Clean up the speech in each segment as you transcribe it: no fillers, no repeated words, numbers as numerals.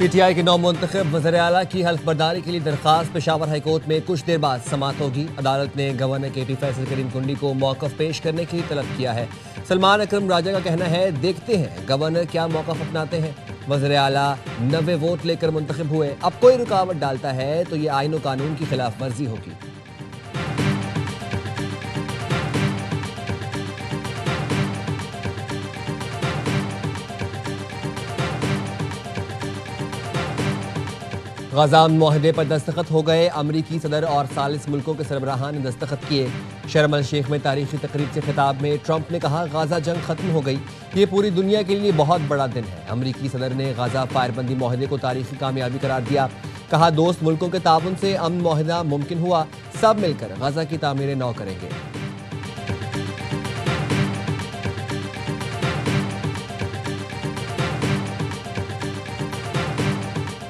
PTI के नौमुंतखब वज़ीर आला की हल्फ बर्दारी के लिए दरख्वास्त पेशावर हाईकोर्ट में कुछ देर बाद समाअत होगी। अदालत ने गवर्नर KP फैसल करीम कुंडी को मौक़िफ़ पेश करने के लिए तलब किया है। सलमान अकरम राजा का कहना है, देखते हैं गवर्नर क्या मौक़िफ़ अपनाते हैं। वज़ीर आला 90 वोट लेकर मुंतखब हुए, अब कोई रुकावट डालता है तो ये आईन व कानून की खिलाफ वर्जी होगी। गाज़ा मुआहदे पर दस्तखत हो गए। अमरीकी सदर और 40 मुल्कों के सरबराहान ने दस्तखत किए। शर्म अल शेख में तारीखी तकरीब से खिताब में ट्रंप ने कहा, गाज़ा जंग खत्म हो गई, ये पूरी दुनिया के लिए बहुत बड़ा दिन है। अमरीकी सदर ने गाज़ा फायरबंदी मुआहदे को तारीखी कामयाबी करार दिया। कहा, दोस्त मुल्कों के ताउन से अमन मुआहदा मुमकिन हुआ, सब मिलकर गाज़ा की तामीर नौ करेंगे।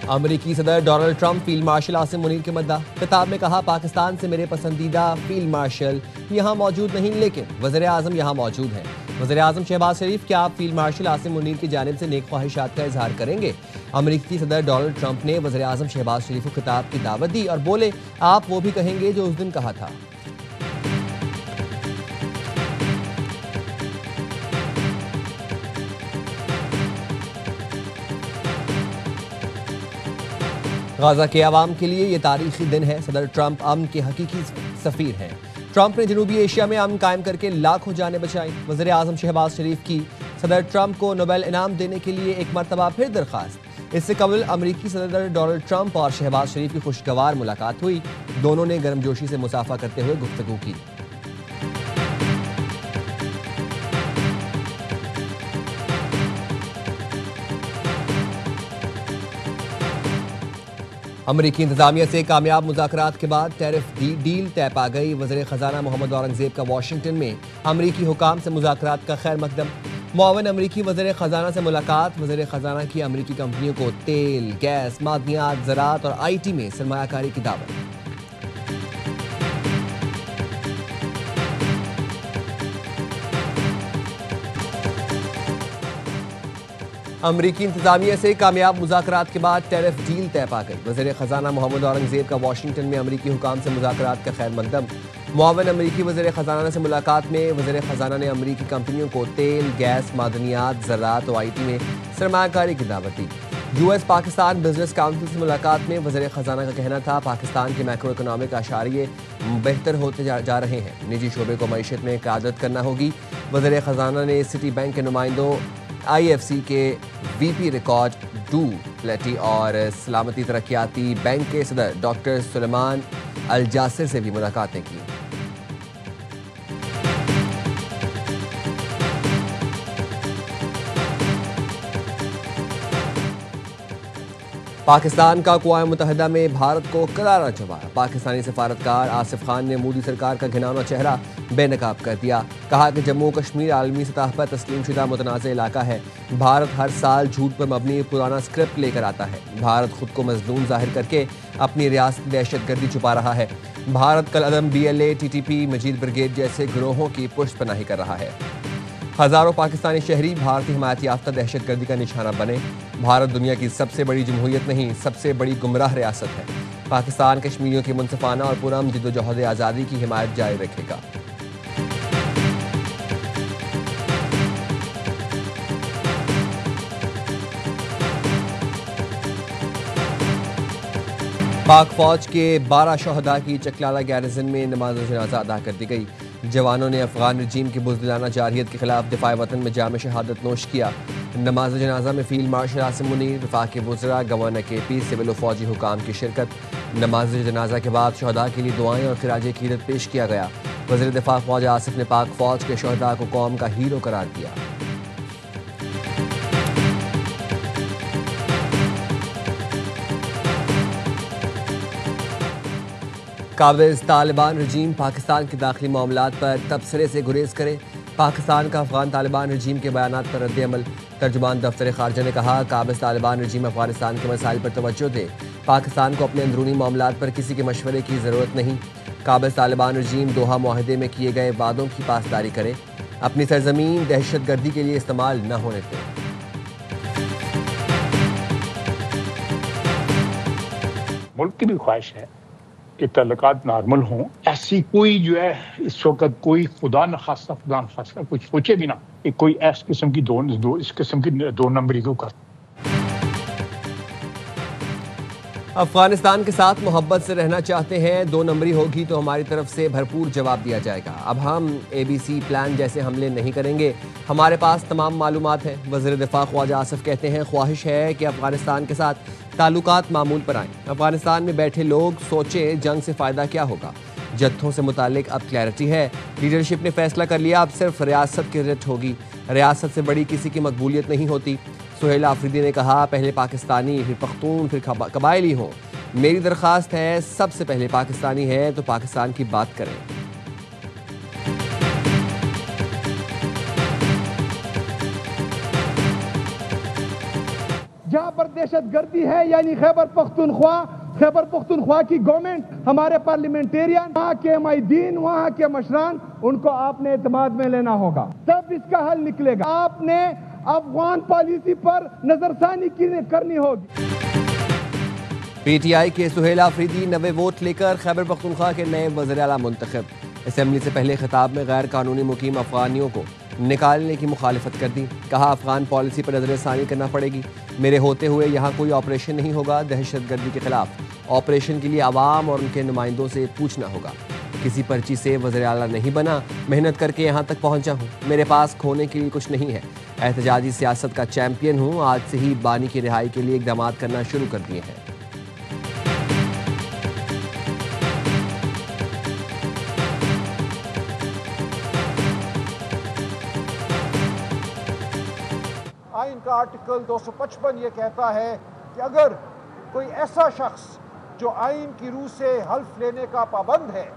अमरीकी सदर Donald Trump field marshal Asim Munir के मद्दा खिताब में कहा, पाकिस्तान से मेरे पसंदीदा फील्ड मार्शल यहाँ मौजूद नहीं, लेकिन वज़ीर आज़म यहाँ मौजूद हैं। वज़ीर आज़म शहबाज शरीफ, क्या आप फील्ड मार्शल आसिम मुनीर की जानिब से नेक ख्वाहिशात का इजहार करेंगे? अमरीकी सदर डोनाल्ड ट्रंप ने वज़ीर आज़म शहबाज शरीफ को खिताब की दावत दी और बोले, आप वो भी कहेंगे जो उस दिन कहा था। गाज़ा के अवाम के लिए ये तारीखी दिन है। सदर ट्रंप अमन के हकीकी सफ़ीर हैं। ट्रंप ने जनूबी एशिया में अमन कायम करके लाखों जानें बचाई। वज़ीर आज़म शहबाज शरीफ की सदर ट्रंप को नोबेल इनाम देने के लिए एक मरतबा फिर दरख्वास्त। इससे कबल अमरीकी सदर डोनाल्ड ट्रंप और शहबाज शरीफ की खुशगवार मुलाकात हुई। दोनों ने गर्मजोशी से मुसाफा करते हुए गुफ्तगू की। अमरीकी इंतजामिया से कामयाब मुज़ाकरात के बाद टैरिफ डील तय पा गई। वज़ीर ख़जाना मोहम्मद औरंगज़ेब का वाशिंगटन में अमरीकी हुकाम से मुज़ाकरात का खैर मकदम। मुआविन अमरीकी वज़ीर ख़जाना से मुलाकात। वज़ीर ख़जाना की अमरीकी कंपनियों को तेल, गैस, मादनियात, ज़राअत और IT में सरमायाकारी की दावत। अमरीकी इंतजामिया से कामयाब मुज़ाकरात के बाद टैरिफ डील तय पा गई। वज़ीर ख़जाना मोहम्मद औरंगज़ेब का वाशिंगटन में अमरीकी हुकाम से मुज़ाकरात का खैर मकदम। मुआविन अमरीकी वज़ीर ख़जाना से मुलाकात में वज़ीर ख़जाना ने अमरीकी कंपनियों को तेल, गैस, मादनियात, ज़राअत और IT में सरमायाकारी की दावत दी। US पाकिस्तान बिजनेस काउंसिल से मुलाकात में वज़ीर ख़जाना का कहना था, पाकिस्तान के मैक्रो इकनॉमिक आशारिये बेहतर होते जा रहे हैं। निजी शोबे को मईशत में क़यादत करना होगी। वज़ीर ख़जाना ने सिटी बैंक के नुमाइंदों, IFC के VP रिकॉर्ड डू प्लेटी और सलामती तरक्याती बैंक के सदर डॉक्टर सुलेमान अल जासिर से भी मुलाकातें की। पाकिस्तान का अक़वाम मुत्तहिदा में भारत को करारा जवाब। पाकिस्तानी सफारतकार आसिफ खान ने मोदी सरकार का घिनौना चेहरा बेनकाब कर दिया। कहा कि जम्मू कश्मीर आलमी सतह पर तस्लीम शुदा मुतनाज़ इलाका है। भारत हर साल झूठ पर मबनी पुराना स्क्रिप्ट लेकर आता है। भारत खुद को मजलूम जाहिर करके अपनी रियासती दहशतगर्दी छुपा रहा है। भारत कल अदम BLA, TTP, मजीद ब्रिगेड जैसे गिरोहों की पुष्टपनाही कर रहा है। हज़ारों पाकिस्तानी शहरी भारतीय हिमायत याफ्ता दहशतगर्दी का निशाना बने। भारत दुनिया की सबसे बड़ी जमहूरियत नहीं, सबसे बड़ी गुमराह रियासत है। पाकिस्तान कश्मीरियों की मुनसिफाना और पुरअमन जिद्दोजहद आज़ादी की हिमायत जारी रखेगा। पाक फौज के 12 शहदा की चकलाला गैरिजन में नमाज जनाजा अदा कर दी गई। जवानों ने अफगान रजीम की बुज़दिलाना जारहियत के खिलाफ दिफाए वतन में जाम शहादत नोश किया। नमाज जनाजा में फील्ड मार्शल आसिम मुनीर, वफाकी वज़रा, गवर्नर KP, सिविल व फौजी हुकाम की शिरकत। नमाज जनाजा के बाद शहदा के लिए दुआएं और खिराज अकीदत पेश किया गया। वज़ीर दिफा ख्वाजा आसिफ ने पाक फौज के शहदा को कौम का हीरो करार दिया। काबिज़ तालिबान रजीम पाकिस्तान के दाखिली मामलात पर तबसरे से गुरेज करे। पाकिस्तान का अफगान तालिबान रजीम के बयानात पर रद्द-ए-अमल। तर्जुमान दफ्तर खारजा ने कहा, काबिज़ तालिबान रजीम अफगानिस्तान के मसाइल पर तवज्जो दे। पाकिस्तान को अपने अंदरूनी मामलात पर किसी के मशवरे की ज़रूरत नहीं। काबिज़ तालिबान रजीम दोहा मुआहदे में किए गए वादों की पासदारी करे। अपनी सरजमीन दहशतगर्दी के लिए इस्तेमाल न होने दें। मुल्क की भी ख्वाहिश है कि ताल्लुकात नॉर्मल हों। ऐसी कोई जो है इस वक्त कोई खुदा न खास्ता कुछ सोचे भी ना कि कोई इस किस्म की दो नंबरी को कर। अफगानिस्तान के साथ मोहब्बत से रहना चाहते हैं, 2 नंबरी होगी तो हमारी तरफ से भरपूर जवाब दिया जाएगा। अब हम ABC प्लान जैसे हमले नहीं करेंगे, हमारे पास तमाम मालूमात है। वज़ीर दिफा ख्वाजा आसिफ कहते हैं ख्वाहिश है कि अफगानिस्तान के साथ ताल्लुकात मामूल पर आएँ। अफगानिस्तान में बैठे लोग सोचें जंग से फ़ायदा क्या होगा। जत्थों से मुतालिक अब क्लैरिटी है। लीडरशिप ने फैसला कर लिया, अब सिर्फ रियासत की रिट होगी। रियासत से बड़ी किसी की मकबूलियत नहीं होती। सुहेल आफरीदी ने कहा, पहले पाकिस्तानी फिर पख्तून फिर कबायली हो। मेरी दरख्वास्त है सबसे पहले पाकिस्तानी है तो पाकिस्तान की बात करें। जहां पर दहशत गर्दी है यानी खैबर पख्तूनख्वा की गवर्नमेंट, हमारे पार्लियामेंटेरियन, वहाँ के माहिदीन, वहाँ के मशरान, उनको आपने एतमाद में लेना होगा, तब इसका हल निकलेगा। आपने अफगान पॉलिसी पर नजरसानी करनी होगी। PTI के सुहेल आफरीदी 90 वोट लेकर खैबर पख्तूनख्वा के नए वज़ीर आला मुंतखब। असेंबली से पहले खिताब में गैर कानूनी मुकीम अफगानियों को निकालने की मुखालिफत कर दी। कहा, अफगान पॉलिसी पर नजरसानी करना पड़ेगी। मेरे होते हुए यहाँ कोई ऑपरेशन नहीं होगा। दहशत गर्दी के खिलाफ ऑपरेशन के लिए आवाम और उनके नुमाइंदों से पूछना होगा। किसी पर्ची से वज़ीर आला नहीं बना, मेहनत करके यहाँ तक पहुँचा हूँ। मेरे पास खोने के लिए कुछ नहीं है। एहतजाजी सियासत का चैम्पियन हूँ। आज से ही बानी की रिहाई के लिए इकदाम करना शुरू कर दिए हैं। आइन का आर्टिकल 255 ये कहता है कि अगर कोई ऐसा शख्स जो आइन की रूह से हल्फ लेने का पाबंद है,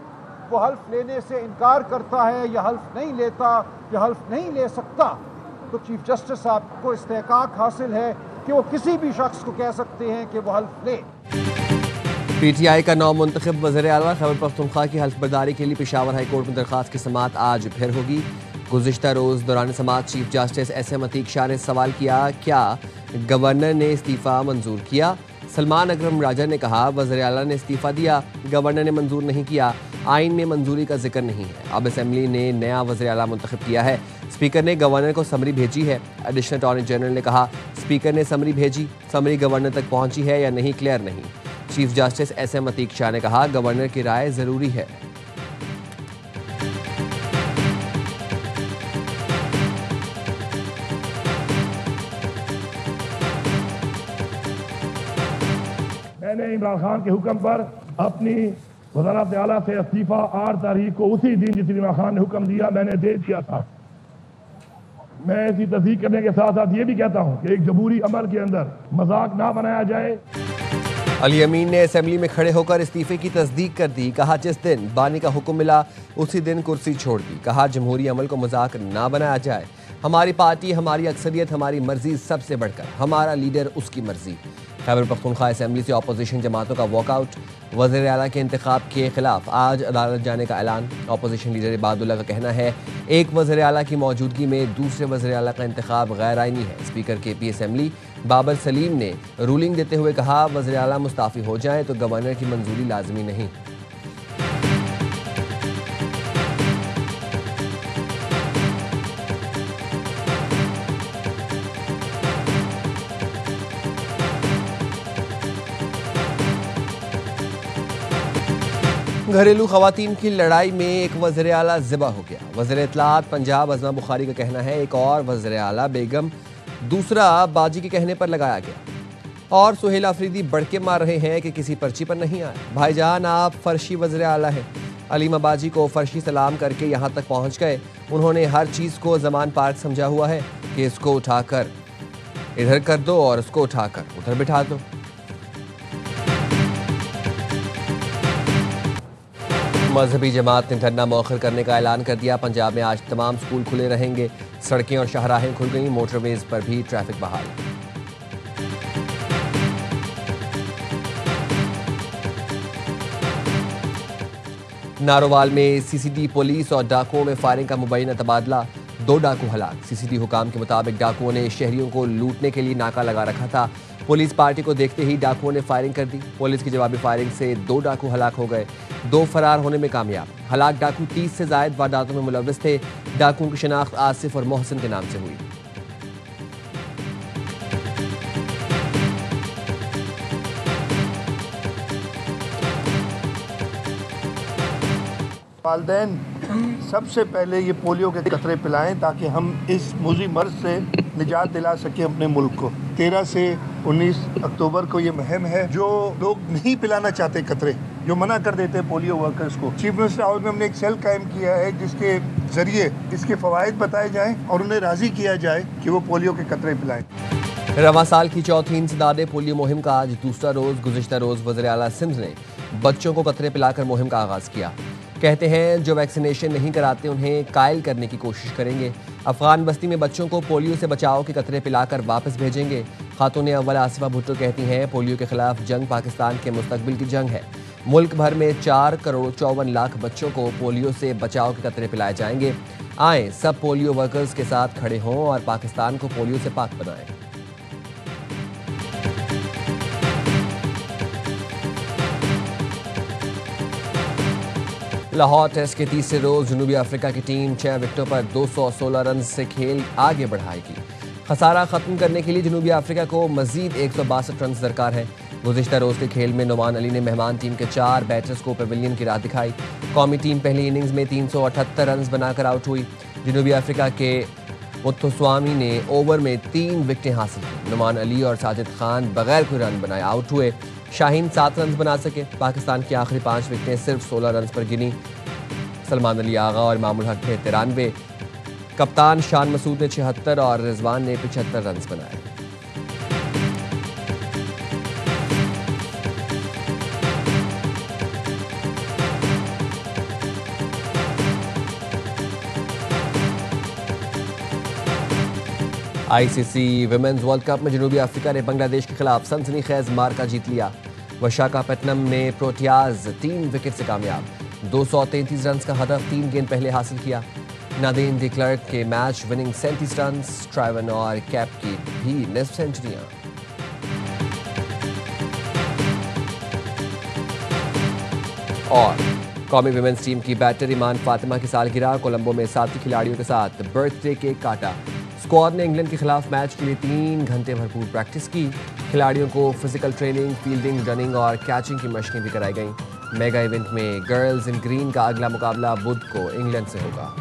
वो हल्फ लेने से इनकार करता है या हल्फ नहीं लेता या हल्फ नहीं ले सकता, तो चीफ जस्टिस साहब को इस्तेहकाक हासिल है कि वो किसी भी शख्स को कह सकते हैं कि वो हल्फ ले। PTI का नौ मुंतखब वज़ीर आला खैबर पख्तूनख्वा की हल्फ बर्दारी के लिए पेशावर हाई कोर्ट में दरख्वास्त की समाअत आज फिर होगी। गुज़िश्ता रोज़ दौरान समाअत chief justice SM Ateeq Shah ने सवाल किया, क्या गवर्नर ने इस्तीफ़ा मंजूर किया? सलमान अकरम राजा ने कहा, वज़ीर आला ने इस्तीफ़ा दिया, गवर्नर ने मंजूर नहीं किया। आइन में मंजूरी का जिक्र नहीं है। अब असेंबली ने नया वज़ीर आला मुंतखब किया है। स्पीकर ने गवर्नर को समरी भेजी है। एडिशनल अटॉर्नी जनरल ने कहा, स्पीकर ने समरी भेजी, समरी गवर्नर तक पहुंची है या नहीं, क्लियर नहीं। Chief justice SM Ateeq Shah ने कहा, गवर्नर की राय ज़रूरी है। मैंने इमरान खान के हुक्म पर अपनी वज़ारत आला से इस्तीफा 8 तारीख को उसी दिन जिस इमरान खान ने हुक्म दिया मैंने दे दिया था। मैं इसी तस्दीक करने के साथ साथ ये भी कहता हूँ कि एक जमहूरी अमल के अंदर मजाक ना बनाया जाए। अली अमीन ने असेंबली में खड़े होकर इस्तीफे की तस्दीक कर दी। कहा, जिस दिन बानी का हुक्म मिला उसी दिन कुर्सी छोड़ दी। कहा, जमहूरी अमल को मजाक ना बनाया जाए। हमारी पार्टी, हमारी अक्सरियत, हमारी मर्जी सबसे बढ़कर, हमारा लीडर उसकी मर्जी। खैबर पख्तूनख्वा असेंबली से अपोजिशन जमातों का वॉकआउट। वज़ीर आला के इंतखाब के खिलाफ आज अदालत जाने का ऐलान। अपोजिशन लीडर इबादुल्ला का कहना है, एक वज़ीर आला की मौजूदगी में दूसरे वज़ीर आला का इंतखाब गैर आईनी है। Speaker KP assembly Babar Saleem ने रूलिंग देते हुए कहा, वज़ीर आला मुस्ताफ़ी हो जाए तो गवर्नर की मंजूरी लाजमी नहीं। घरेलू खवातीन की लड़ाई में एक वज़ीर आला ज़िबा हो गया। वज़ीर इत्तलाआत पंजाब अज़मा बुखारी का कहना है, एक और वज़ीर आला बेगम दूसरा बाजी के कहने पर लगाया गया। और सुहेल आफरीदी बढ़के मार रहे हैं कि किसी पर्ची पर नहीं आया। भाईजान, आप फर्शी वज़ीर आला हैं। अलीमा बाजी को फर्शी सलाम करके यहाँ तक पहुँच गए। उन्होंने हर चीज़ को ज़मान पार्क समझा हुआ है कि इसको उठाकर इधर कर दो और उसको उठाकर उधर बिठा दो। मजहबी जमात ने धरना मौखर करने का ऐलान कर दिया। पंजाब में आज तमाम स्कूल खुले रहेंगे। सड़कें और शाहराहें खुल गई। मोटरवेज पर भी ट्रैफिक बहाल। नारोवाल में CCD पुलिस और डाकुओं में फायरिंग का मुबैना तबादला। 2 डाकू हलाक। सीसीटीवी हुकाम के मुताबिक डाकुओं ने शहरियों को लूटने के लिए नाका लगा रखा था। पुलिस पार्टी को देखते ही डाकुओं ने फायरिंग कर दी। पुलिस की जवाबी फायरिंग से 2 डाकू हलाक हो गए, 2 फरार होने में कामयाब। हलाक डाकू 30 से जायद वारदातों में मुलव्विस थे। डाकुओं की शिनाख्त आसिफ और मोहसिन के नाम से हुई। वालिदैन सबसे पहले ये पोलियो के कतरे पिलाएं ताकि हम इस मुज़ी मर्ज से निजात दिला सकें अपने मुल्क को। 13 से 19 अक्टूबर को ये मुहिम है। जो लोग नहीं पिलाना चाहते कतरे, जो मना कर देते हैं पोलियो वर्कर्स को, चीफ मिनिस्टर हाउस में हमने एक सेल कायम किया है जिसके जरिए इसके फ़वाइद बताए जाएँ और उन्हें राज़ी किया जाए कि वो पोलियो के कतरे पिलाएँ। रवां साल की चौथी इंसदादे पोलियो मुहिम का आज दूसरा रोज़। गुज़िश्ता रोज़ वज़ीर आला सिंध ने बच्चों को कतरे पिलाकर मुहिम का आगाज़ किया। कहते हैं जो वैक्सीनेशन नहीं कराते उन्हें कायल करने की कोशिश करेंगे। अफगान बस्ती में बच्चों को पोलियो से बचाव के कतरे पिलाकर वापस भेजेंगे। खातून अव्वल आसिफा भुट्टो कहती हैं पोलियो के खिलाफ जंग पाकिस्तान के मुस्तकबिल की जंग है। मुल्क भर में 4 करोड़ 54 लाख बच्चों को पोलियो से बचाव के कतरे पिलाए जाएंगे। आए सब पोलियो वर्कर्स के साथ खड़े हों और पाकिस्तान को पोलियो से पाक बनाएं। लाहौर टेस्ट के तीसरे रोज जनूबी अफ्रीका की टीम 6 विकेटों पर 216 रन से खेल आगे बढ़ाएगी। खसारा खत्म करने के लिए जनूबी अफ्रीका को मजीद 162 रन दरकार है। गुज़िश्ता रोज के खेल में नुमान अली ने मेहमान टीम के 4 बैटर्स को पेविलियन की राह दिखाई। कौमी टीम पहली इनिंग्स में 378 रन बनाकर आउट हुई। जनूबी अफ्रीका के मुत्तुस्वामी ने ओवर में 3 विकेटें हासिल की। नुमान अली और साजिद खान बगैर कोई रन बनाए आउट हुए। शाहीन 7 रन बना सके। पाकिस्तान की आखिरी 5 विकेटें सिर्फ 16 रन पर गिनी। सलमान अली आगा और मामूल हक ने 93, कप्तान शान मसूद ने 76 और रिजवान ने 75 रन बनाए। आईसीसी विमेंस वर्ल्ड कप में जनूबी अफ्रीका ने बांग्लादेश के खिलाफ सनसनीखेज मार्का जीत लिया। विशाखापट्टनम ने प्रोटियाज 3 विकेट से कामयाब। 233 रन का हदफ 3 गेंद पहले हासिल किया। नादीन डी क्लर्क के मैच विनिंग 37 रन, ट्राइवन और कैप की भी निस्फ सेंचुरियां। और कौमी विमेंस टीम की बैटर ईमान फातिमा की सालगिरह। कोलंबो में साथी खिलाड़ियों के साथ बर्थडे केक काटा। स्क्वाड ने इंग्लैंड के खिलाफ मैच के लिए 3 घंटे भरपूर प्रैक्टिस की। खिलाड़ियों को फिजिकल ट्रेनिंग, फील्डिंग, रनिंग और कैचिंग की मशकें भी कराई गईं। मेगा इवेंट में गर्ल्स इन ग्रीन का अगला मुकाबला बुध को इंग्लैंड से होगा।